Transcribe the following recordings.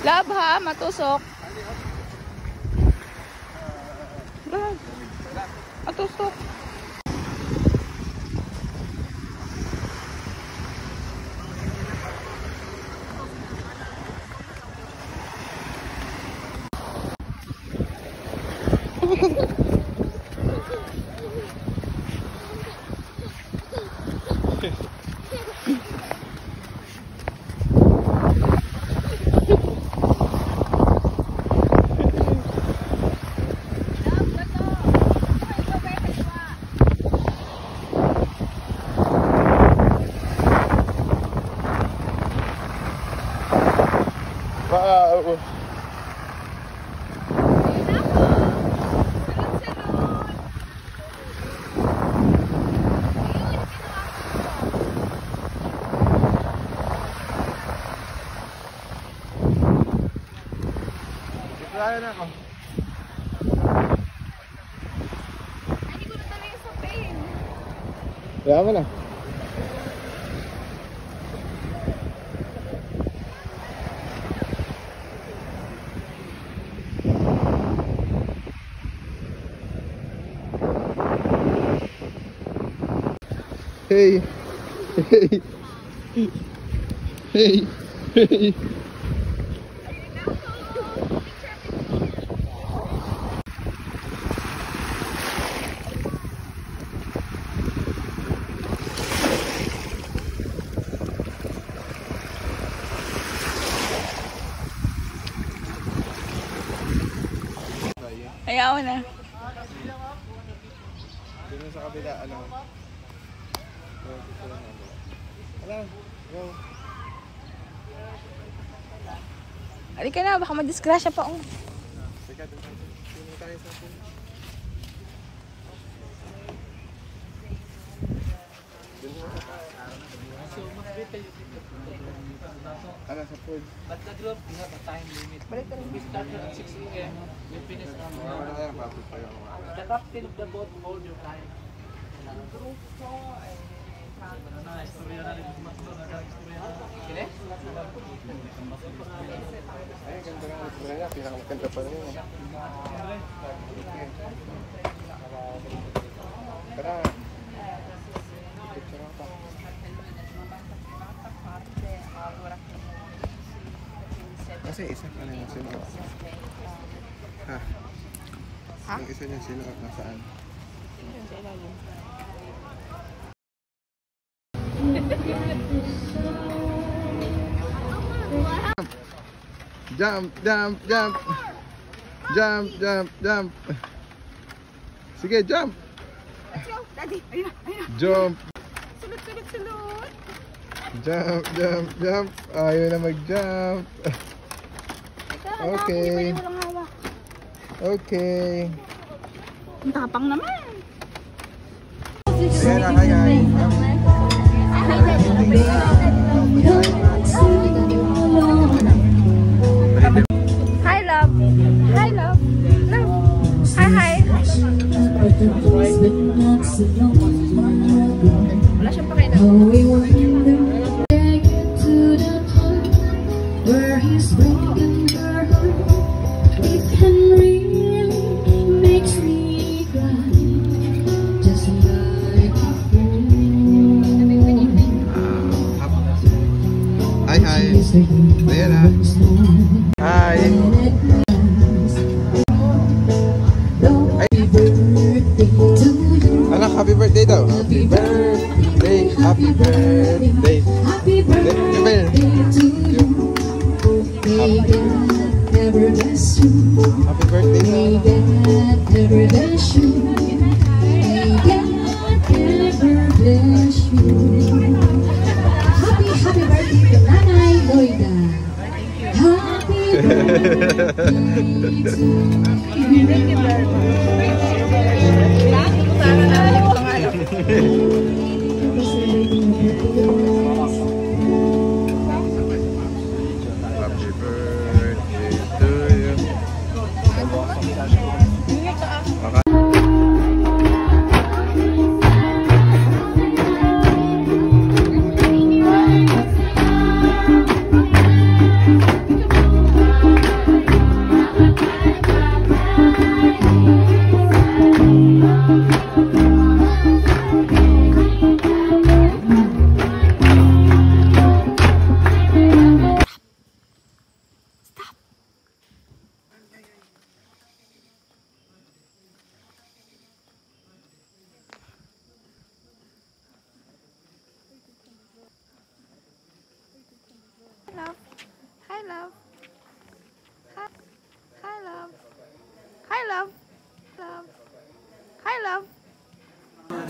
Love ha, matusok. Love. Matusok. Wow. Kaya na ako. Hindi ko na talaga sa pain. Kaya mo na. Hey, hey, hey, hey. Ayaw na. Dito sa kabila, ano? Wala, go. Halika na, baka madisgrasya pa. Teka, dito tayo sa pool. Ano sa pool? But the group, we have a time limit. We started at 6 AM. We finished around 9. Wala tayong papit pa yun. The captain of the boat hold your time. Kine? Ay, ganda nga. Ganda nga. Pinakamaganda pa rin yun. Tara. Picture ako. Kasi isa pa na yung sinuot. Ha? Ha? Yung isa niyang sinuot nasaan? Jump, jump, jump. Jump, jump, jump. Sige, jump. Let's go, Daddy. Ayun na, ayun na. Jump. Sulot, sulot, sulot. Jump, jump, jump. Ayaw na mag-jump. Okay. Walang hawa. Okay. Ang tapang naman. Ayan na, ayan. Hi, love. Hi, love. Love. Hi, hi. Wala siyang pakita. Hi, hi. Ayan na. Hi. Anak, happy birthday daw. Happy birthday. Happy birthday. Happy birthday to you. Happy birthday to Nanay Loida. Happy birthday to you. Thank you very Happy birthday to you.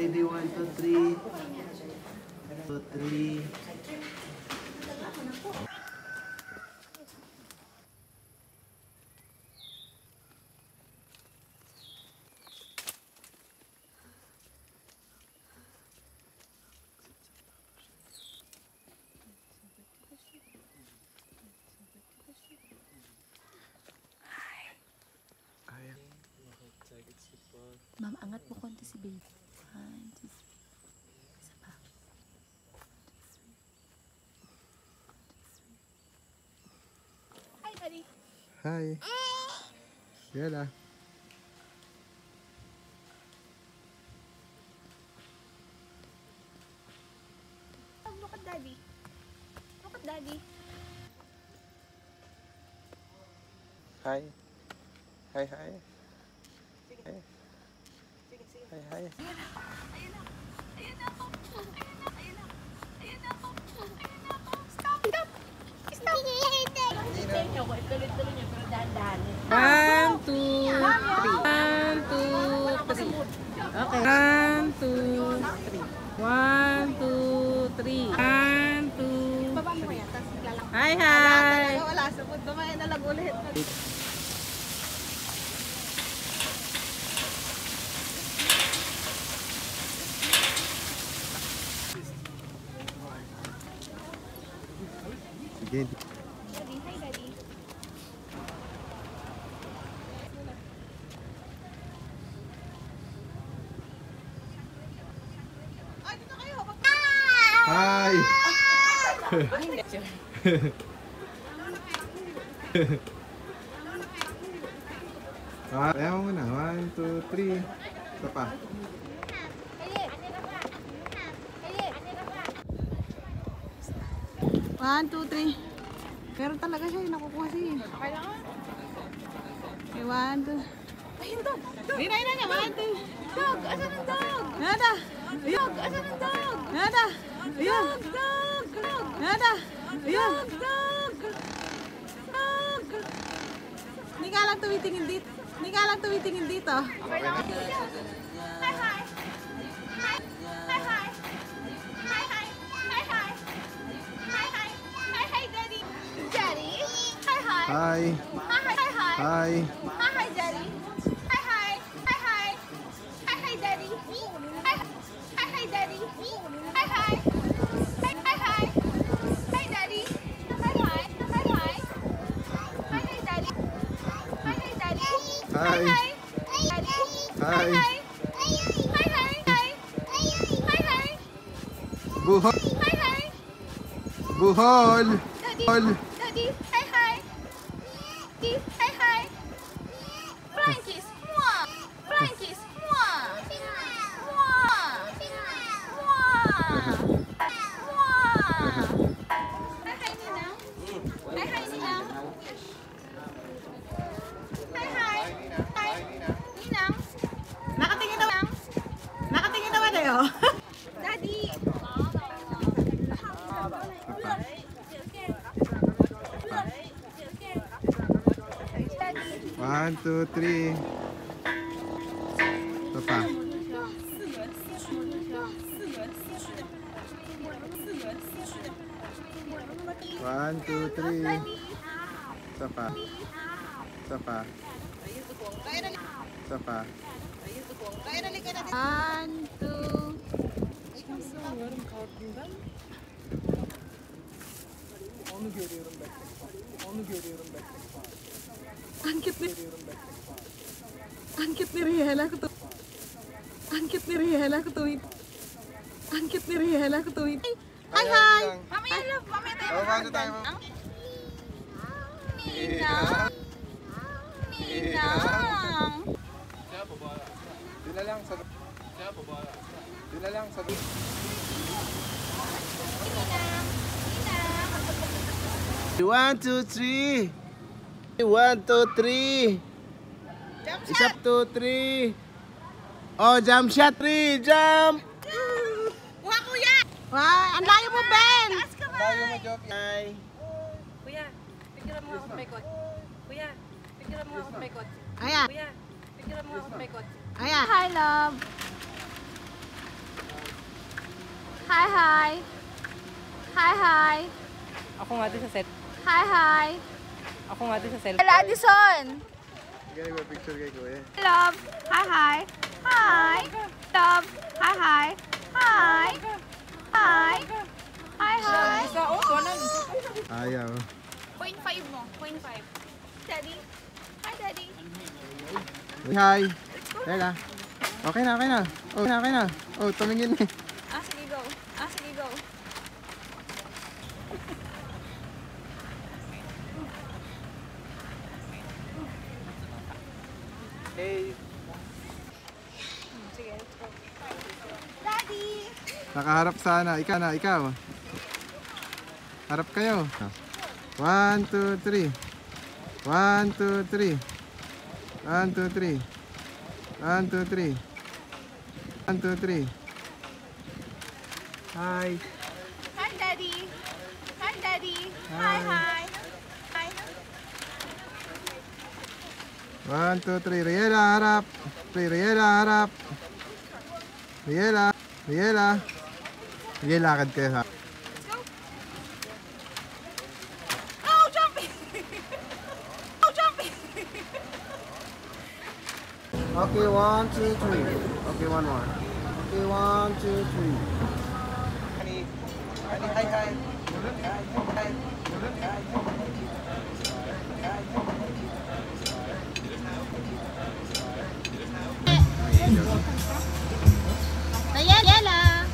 ready? 1, 2, 3. 2, 3. Ma'am, angat mo konti si baby. 1, 2, 3. Isa pa. 1, 2, 3. Hi, Daddy. Hi. Yala. Look at Daddy. Look at Daddy. Hi. Hi, hi. Hi. Hi, hi. Ayun na ako. Ayun na ako. Ayun na ako. Stop. Stop. Stop. Inyo ko. Ituloy-tuloy niyo. Pero dahan-dahan. 1, 2, 3. 1, 2, 3. Okay. 1, 2, 3. 1, 2, 3. 1, 2. Baba mo yan. Tapos lalang. Hi, hi. Wala sa mood. Bamayan na lang ulit. Sige. Daddy, hi Daddy. Hi. Ayaw mo na. 1, 2, 3. Ito pa. One, two, three. Meron talaga siya, nakukuha siya. Okay lang ah. Okay, 1, 2. Ayun, dog. Hindi na niya, 1, 2. Dog, asan ang dog? Nada. Dog, asan ang dog? Nada. Ayun. Dog, dog. Nada. Ayun. Dog. Dog. Hindi ka lang tumitingin dito. Hindi ka lang tumitingin dito. Okay lang. Hi, hi. Hi. Hi, hi. Hi, hi. Hi, hi. Hi, hi. Hi, hi, Daddy. Daddy. Hi, hi. Hi. Hi, hi. Hi, hi. Hi. Hi, hi, Daddy. Hi, hi. Hi, hi. Hi, hi, Daddy. Hi, hi, hi, Daddy. Hi, hi. Hi, hi, hi. Hi, Daddy. Hi, hi. Hi, hi. Hi, hi, Daddy. Hi, hi, Daddy. Hi. Hi, hi. Daddy. Hi. Hi, hi. Hi, hi. Hi, hi. Buhol. Hi, hi. Buhol. Daddy. Buhol. Daddy. Hi, hi. Daddy. Hi, hi. Flying kiss. Mwah. Flying kiss. Mwah. Mwah. Mwah. Mwah. Hi, hi, Ninang. Hi, hi, Ninang. Hi, hi. Hi. Ninang. Nakatingin naman. Nakatingin naman eh, oh. Daddy. Daddy. 1, 2, 3. Ito pa. 1, 2, 3. Ito pa. Ito pa. Ito pa. 1, 2. Ang cute ni Ang cute ni Riela ko to. Ang cute ni Riela ko to. Ang cute ni Riela ko to. Hi, hi. Mamaya love. Mamaya tayo. Oh, paano tayo? Ninang. Ninang. Doon na lang sa... Doon na lang sa... Ninang. Ninang. 1, 2, 3. 1, 2, 3. Isa, 2, 3. Oh, jump shot 3. Jump! Kuha, kuya. Wow, ang layo mo, Ben. Taas ka ba? Tayo mo, Jopi. Hi. Kuya, picture mo ako sa paikot. Kuya, picture mo ako sa paikot. Ayan. Kuya, picture mo ako sa paikot. Ayan. Hi, love. Hi, hi. Hi, hi. Ako nga din sa set. Hi, hi. Ako nga din sa cell. Hello, Addison. Gano'n ba picture kay Kuya? Love. Hi, hi. Hi. Love. Hi, hi. Hi. Hi. Hi, hi. Ayaw. 0.5 mo. 0.5. Daddy. Hi, Daddy. Hi. Teka. Okay na, okay na. Oh, okay na. Oh, tumingin eh. Ah, sige, go. Ah, sige, go. Hey. Sige, let's go. Daddy. Nakaharap sana. Ikaw na, ikaw. Harap kayo. 1, 2, 3. 1, 2, 3. 1, 2, 3. 1, 2, 3. 1, 2, 3. Hi. Hi, Daddy. Hi, Daddy. Hi, hi. Hi. 1, 2, 3. Riela, harap. Riela, harap. Riela. Riela. Sige, lakad kayo ha. Oh, jumping! Oh, jumping! Okay, 1, 2, 3. Okay, one more. Okay, 1, 2, 3. Honey, hi, hi. Hi. Nayela!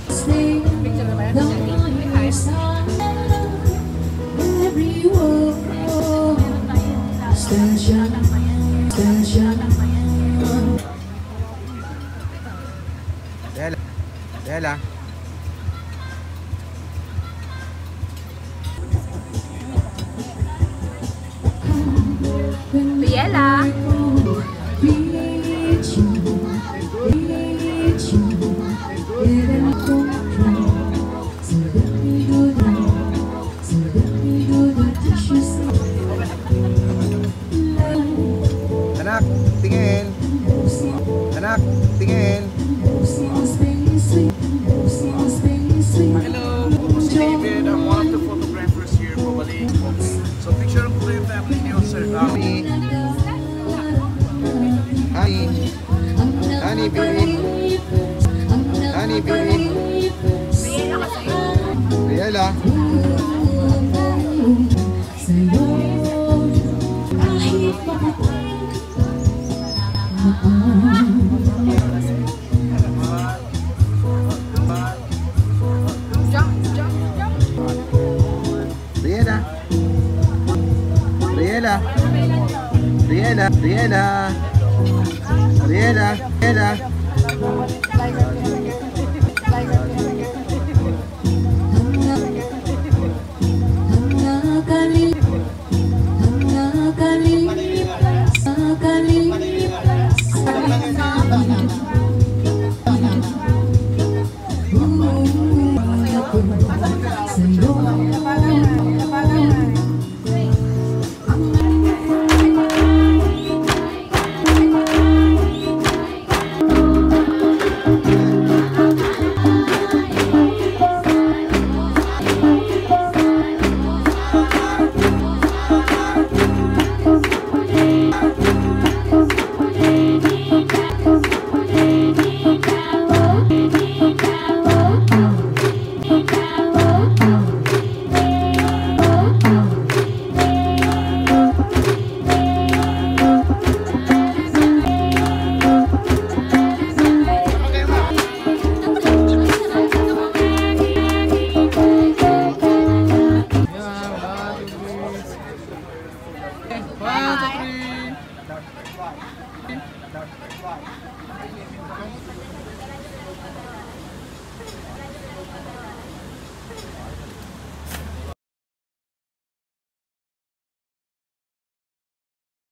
Sing the song every word. Station, station. Riela. Riela. Riela! Reach you, reach you. Get in control. So let me do that. So let me do the dishes. Anak, tingin. Anak, tingin. Hello, ako si David. I'm one of the photographers here po balik. So picture po yung family niyo, Sir Rami. Honey. Honey, baby. Honey, baby. Riela. Sa'yo, kahit Riela. Riela. Riela. Riela. Riela. Riela.